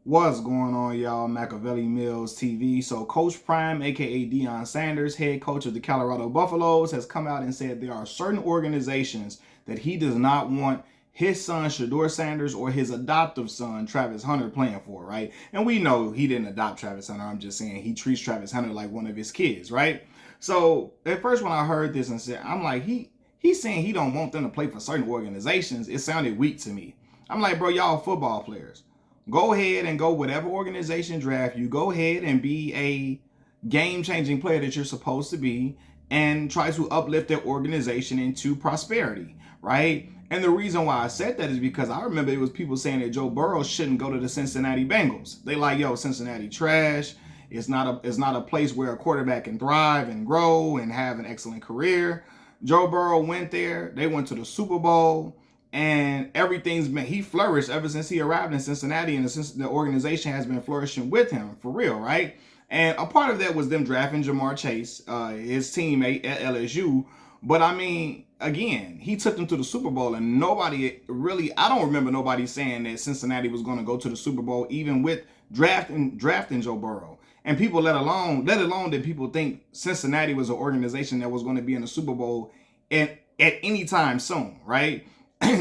What's going on, y'all? Machiavelli Mills TV. So, Coach Prime, aka Deion Sanders, head coach of the Colorado Buffaloes, has come out and said there are certain organizations that he does not want his son Shedeur Sanders or his adoptive son Travis Hunter playing for, right? And we know he didn't adopt Travis Hunter. I'm just saying he treats Travis Hunter like one of his kids, right? So, at first when I heard this and said, I'm like, he's saying he don't want them to play for certain organizations. It sounded weak to me. I'm like, bro, y'all football players. Go ahead and go whatever organization draft you. Go ahead and be a game-changing player that you're supposed to be and try to uplift their organization into prosperity, right? And the reason why I said that is because I remember it was people saying that Joe Burrow shouldn't go to the Cincinnati Bengals. They like, yo, Cincinnati trash. It's not a place where a quarterback can thrive and grow and have an excellent career. Joe Burrow went there. They went to the Super Bowl. And he flourished ever since he arrived in Cincinnati, and the organization has been flourishing with him, for real, right? And a part of that was them drafting Jamar Chase, his teammate at LSU. But I mean, again, he took them to the Super Bowl, and I don't remember nobody saying that Cincinnati was going to go to the Super Bowl, even with drafting Joe Burrow. And people let alone that people think Cincinnati was an organization that was going to be in the Super Bowl at any time soon, right?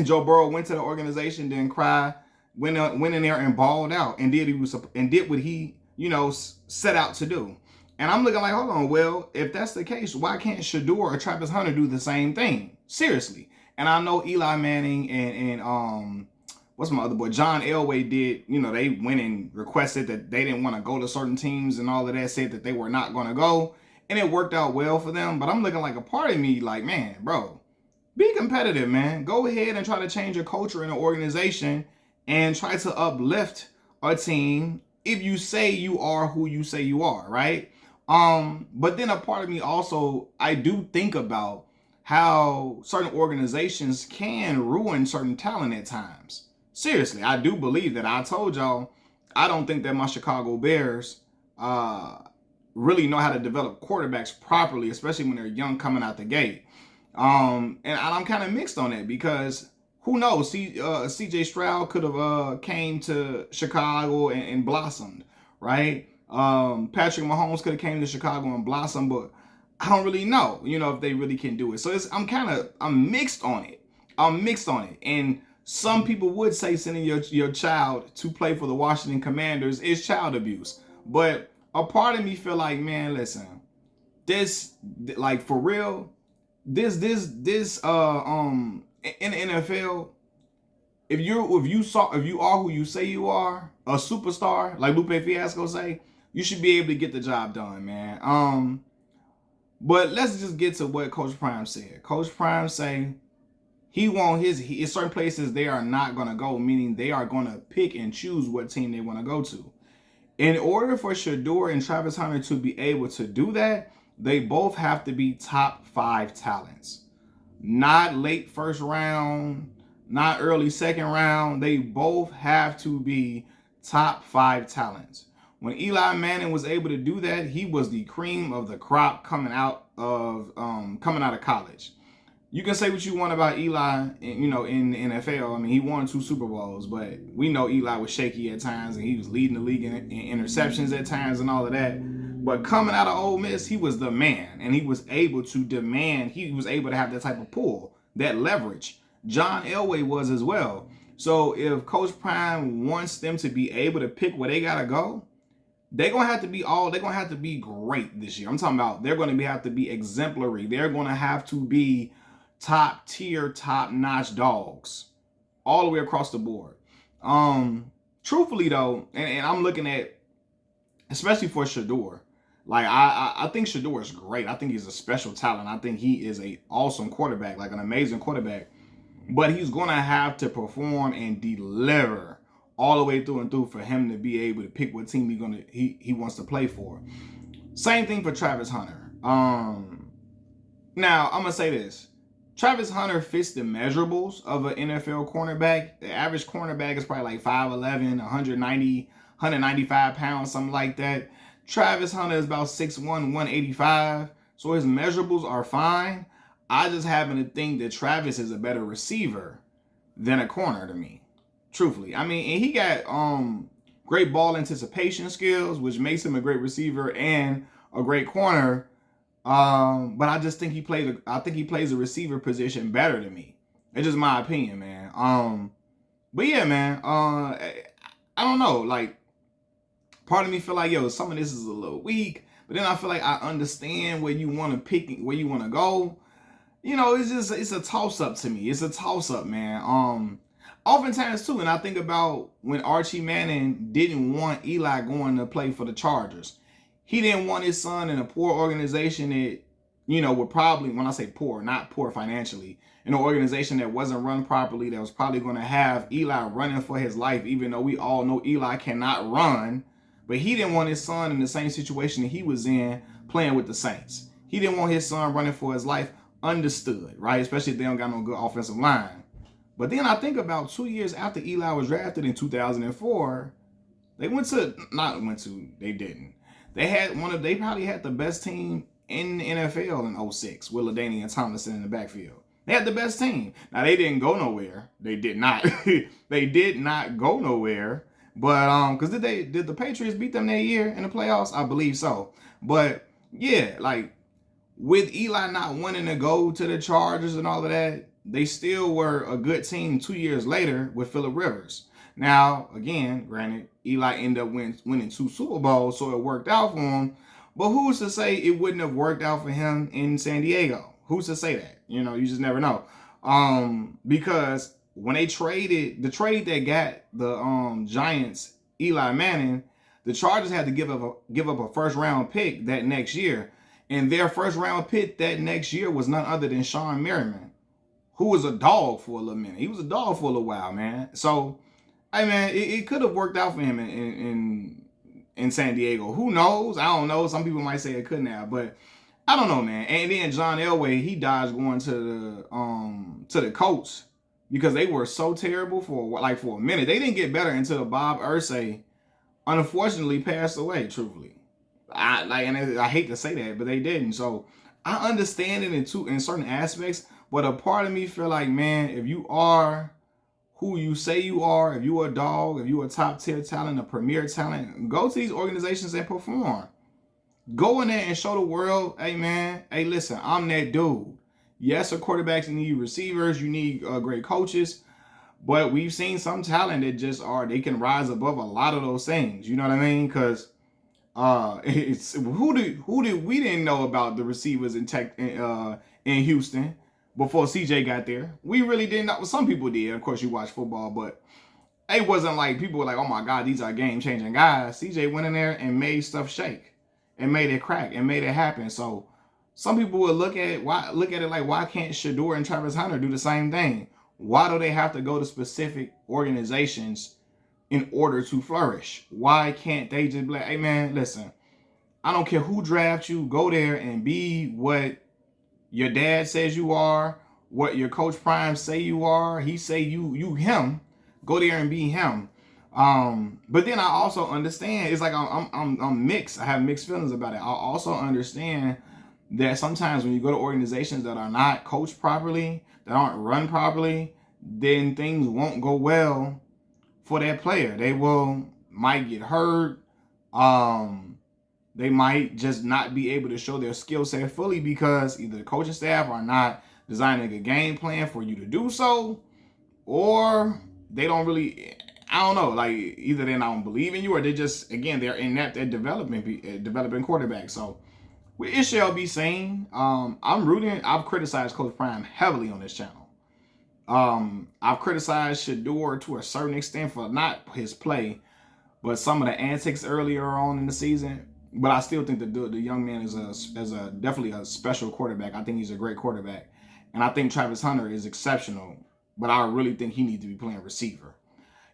Joe Burrow went to the organization, didn't cry, went in there and balled out and did what he set out to do. And I'm looking like, hold on, well, if that's the case, why can't Shedeur or Travis Hunter do the same thing? Seriously. And I know Eli Manning and what's my other boy, John Elway did, they went and requested that they didn't want to go to certain teams and all of that, said that they were not going to go. And it worked out well for them. But I'm looking like a part of me like, man, bro, be competitive, man. Go ahead and try to change your culture in an organization and try to uplift a team if you say you are who you say you are, right? But then a part of me also, I do think about how certain organizations can ruin certain talent at times. Seriously, I do believe that. I told y'all, I don't think that my Chicago Bears really know how to develop quarterbacks properly, especially when they're young coming out the gate. And I'm kind of mixed on that because who knows? CJ Stroud could have came to Chicago and blossomed, right? Patrick Mahomes could have came to Chicago and blossomed, but I don't really know, if they really can do it. So I'm mixed on it. I'm mixed on it. And some people would say sending your child to play for the Washington Commanders is child abuse. But a part of me feel like, man, listen, this, like, for real, this in the NFL, if you are who you say you are, a superstar, like Lupe Fiasco say, you should be able to get the job done, man. But let's just get to what Coach Prime said. Coach Prime say he want in certain places they are not gonna go, meaning they are gonna pick and choose what team they want to go to. In order for Shedeur and Travis Hunter to be able to do that, they both have to be top 5 talents. Not late first round, not early second round. They both have to be top 5 talents. When Eli Manning was able to do that, he was the cream of the crop coming out of college. You can say what you want about Eli, in the NFL. I mean, he won 2 Super Bowls, but we know Eli was shaky at times, and he was leading the league in interceptions at times and all of that. But coming out of Ole Miss, he was the man, and he was able to demand. He was able to have that type of pull, that leverage. John Elway was as well. So if Coach Prime wants them to be able to pick where they gotta go, they're gonna have to be great this year. I'm talking about they're gonna have to be exemplary. They're gonna have to be top tier, top notch dogs all the way across the board. Truthfully though, and I'm looking at, especially for Shedeur, like I think Shedeur is great. I think he's a special talent. I think he is an awesome quarterback, like an amazing quarterback. But he's gonna have to perform and deliver all the way through and through for him to be able to pick what team he wants to play for. Same thing for Travis Hunter. Now I'm gonna say this. Travis Hunter fits the measurables of an NFL cornerback. The average cornerback is probably like 5'11", 195 pounds, something like that. Travis Hunter is about 6'1", 185. So his measurables are fine. I just happen to think that Travis is a better receiver than a corner to me. Truthfully. I mean, and he got great ball anticipation skills, which makes him a great receiver and a great corner. But I just think I think he plays the receiver position better than me. It's just my opinion, man. But yeah, man. I don't know. Like, part of me feel like, yo, some of this is a little weak. But then I feel like I understand where you want to pick, where you want to go. You know, it's a toss up to me. It's a toss up, man. Oftentimes too, and I think about when Archie Manning didn't want Eli going to play for the Chargers. He didn't want his son in a poor organization that, you know, would probably, when I say poor, not poor financially, in an organization that wasn't run properly, that was probably going to have Eli running for his life, even though we all know Eli cannot run. But he didn't want his son in the same situation that he was in playing with the Saints. He didn't want his son running for his life. Understood, right? Especially if they don't got no good offensive line. But then I think about 2 years after Eli was drafted in 2004, they didn't. They probably had the best team in the NFL in 06 with LaDainian Tomlinson in the backfield. They had the best team. Now, they didn't go nowhere. They did not. They did not go nowhere. But because did the Patriots beat them that year in the playoffs? I believe so. But yeah, like with Eli not wanting to go to the Chargers and all of that, they still were a good team 2 years later with Phillip Rivers. Now, again, granted, Eli ended up winning 2 Super Bowls, so it worked out for him. But who's to say it wouldn't have worked out for him in San Diego? Who's to say that? You know, you just never know. Because when they traded, the trade that got the Giants Eli Manning, the Chargers had to give up a first round pick that next year. And their first round pick that next year was none other than Sean Merriman, who was a dog for a little minute. He was a dog for a little while, man. So, I mean, it could have worked out for him in San Diego. Who knows? I don't know. Some people might say it couldn't have, but I don't know, man. And then John Elway, he dodged going to the Colts because they were so terrible for a minute. They didn't get better until Bob Irsay unfortunately passed away, truthfully. I hate to say that, but they didn't. So I understand it in certain aspects, but a part of me feel like, man, if you are who you say you are, if you are a dog, if you are a top tier talent, a premier talent, go to these organizations and perform. Go in there and show the world, hey man, hey listen, I'm that dude. Yes, for quarterbacks, you need receivers, you need great coaches, but we've seen some talent that they can rise above a lot of those things. You know what I mean? Because it's who did we didn't know about the receivers in Houston before CJ got there. We really didn't know. Some people did. Of course, you watch football, but it wasn't like people were like, oh my God, these are game changing guys. CJ went in there and made stuff shake and made it crack and made it happen. So some people would look at it like, why can't Shedeur and Travis Hunter do the same thing? Why do they have to go to specific organizations in order to flourish? Why can't they just be like, hey man, listen, I don't care who drafts you, go there and be what your dad says you are, what your Coach Prime say you are. He say you him. Go there and be him. But then I also understand, it's like I'm mixed. I have mixed feelings about it. I also understand that sometimes when you go to organizations that are not coached properly, that aren't run properly, then things won't go well for that player. They might get hurt. They might just not be able to show their skill set fully because either the coaching staff are not designing a game plan for you to do so, or they don't really, I don't know, like either they don't believe in you or they just, again, they're inept at developing quarterbacks. So it shall be seen. I've criticized Coach Prime heavily on this channel. I've criticized Shedeur to a certain extent for not his play, but some of the antics earlier on in the season. But I still think the young man is definitely a special quarterback. I think he's a great quarterback. And I think Travis Hunter is exceptional. But I really think he needs to be playing receiver.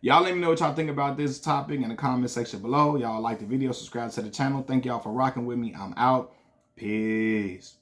Y'all let me know what y'all think about this topic in the comment section below. Y'all like the video, subscribe to the channel. Thank y'all for rocking with me. I'm out. Peace.